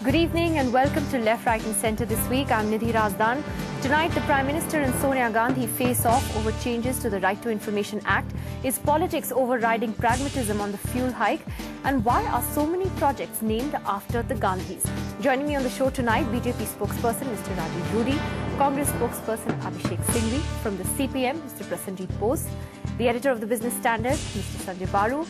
Good evening and welcome to Left, Right and Centre this week. I'm Nidhi Razdan. Tonight, the Prime Minister and Sonia Gandhi face off over changes to the Right to Information Act. Is politics overriding pragmatism on the fuel hike? And why are so many projects named after the Gandhis? Joining me on the show tonight, BJP spokesperson Mr. Rajiv Rudi, Congress spokesperson Abhishek Singhvi, from the CPM Mr. Prasenjit Bose, the editor of the Business Standard Mr. Sanjay Baru,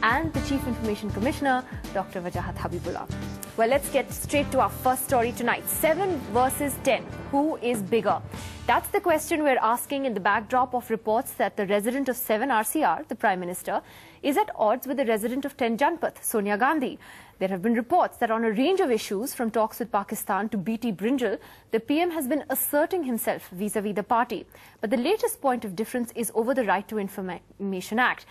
and the Chief Information Commissioner Dr. Wajahat Habibullah. Well, let's get straight to our first story tonight. 7 versus 10. Who is bigger? That's the question we're asking in the backdrop of reports that the resident of 7 RCR, the Prime Minister, is at odds with the resident of 10 Janpath, Sonia Gandhi. There have been reports that on a range of issues, from talks with Pakistan to BT Brinjal, the PM has been asserting himself vis-a-vis the party. But the latest point of difference is over the Right to Information Act.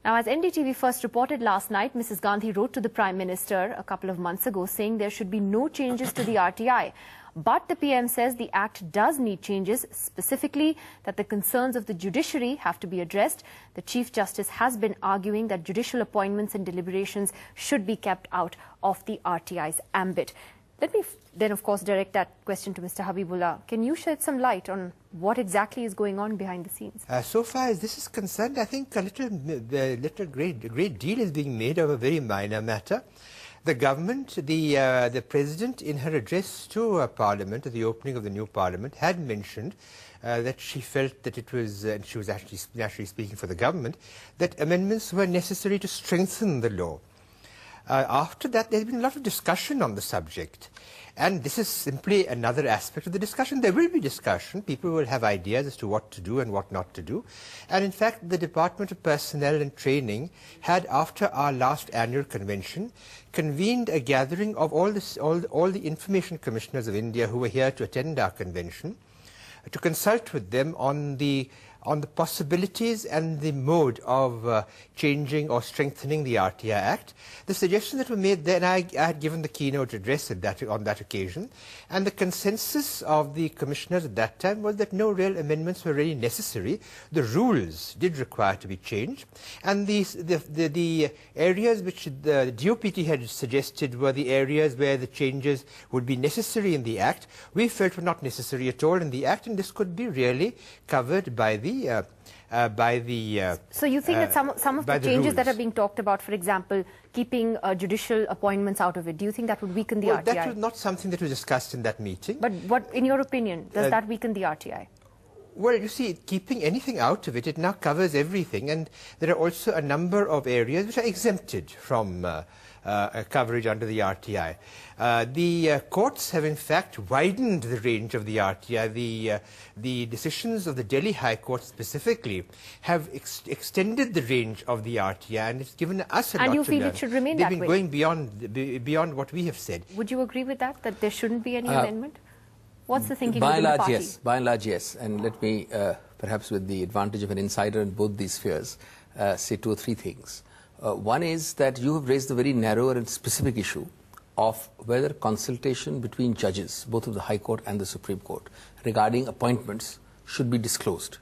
Now, as NDTV first reported last night, Mrs. Gandhi wrote to the Prime Minister a couple of months ago saying there should be no changes to the RTI. But the PM says the Act does need changes, specifically that the concerns of the judiciary have to be addressed. The Chief Justice has been arguing that judicial appointments and deliberations should be kept out of the RTI's ambit. Let me then, of course, direct that question to Mr. Habibullah. Can you shed some light on what exactly is going on behind the scenes? So far as this is concerned, I think a great deal is being made of a very minor matter. The government, the President, in her address to Parliament at the opening of the new Parliament, had mentioned that she felt that it was, and she was actually naturally speaking for the government, that amendments were necessary to strengthen the law. After that, there's been a lot of discussion on the subject. And this is simply another aspect of the discussion. There will be discussion. People will have ideas as to what to do and what not to do. And in fact, the Department of Personnel and Training had, after our last annual convention, convened a gathering of all the information commissioners of India who were here to attend our convention, to consult with them on the possibilities and the mode of changing or strengthening the RTI Act. The suggestions that were made then, I had given the keynote address on that occasion, and the consensus of the commissioners at that time was that no real amendments were really necessary. The rules did require to be changed, and the areas which the DOPT had suggested were the areas where the changes would be necessary in the Act. We felt were not necessary at all in the Act, and this could be really covered by the So you think that some of the changes that are being talked about, for example, keeping judicial appointments out of it, do you think that would weaken the RTI? That was not something that was discussed in that meeting. But what, in your opinion, does that weaken the RTI? Well, you see, keeping anything out of it, it now covers everything, and there are also a number of areas which are exempted from coverage under the RTI. The courts have in fact widened the range of the RTI. The decisions of the Delhi High Court specifically have extended the range of the RTI, and it's given us a lot to learn. And you feel it should remain that way? They've been going beyond what we have said. Would you agree with that there shouldn't be any amendment? What's the thinking within the party? Yes. By and large, yes. And let me, perhaps with the advantage of an insider in both these spheres, say 2 or 3 things. One is that you have raised the very narrow and specific issue of whether consultation between judges, both of the High Court and the Supreme Court, regarding appointments should be disclosed.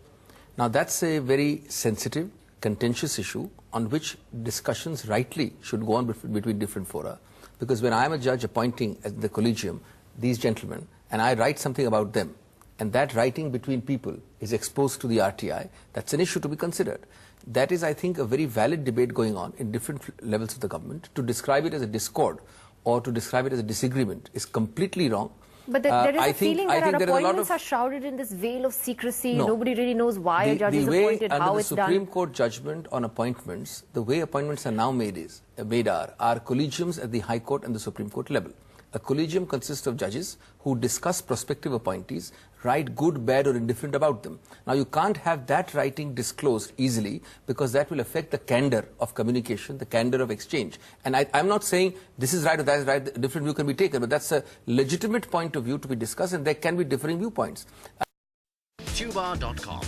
Now, that's a very sensitive, contentious issue on which discussions rightly should go on between different fora. Because when I am a judge appointing at the collegium these gentlemen, and I write something about them, and that writing between people is exposed to the RTI, that's an issue to be considered. That is, I think, a very valid debate going on in different levels of the government. To describe it as a discord or to describe it as a disagreement is completely wrong. But there is a feeling that our appointments are shrouded in this veil of secrecy. No. Nobody really knows why a judge is appointed, how it's done. Under the Supreme Court judgment on appointments, the way appointments are now made are collegiums at the High Court and the Supreme Court level. A collegium consists of judges who discuss prospective appointees, write good, bad or indifferent about them. Now, you can't have that writing disclosed easily because that will affect the candor of communication, the candor of exchange. And I'm not saying this is right or that is right, a different view can be taken, but that's a legitimate point of view to be discussed, and there can be differing viewpoints. Tuba.com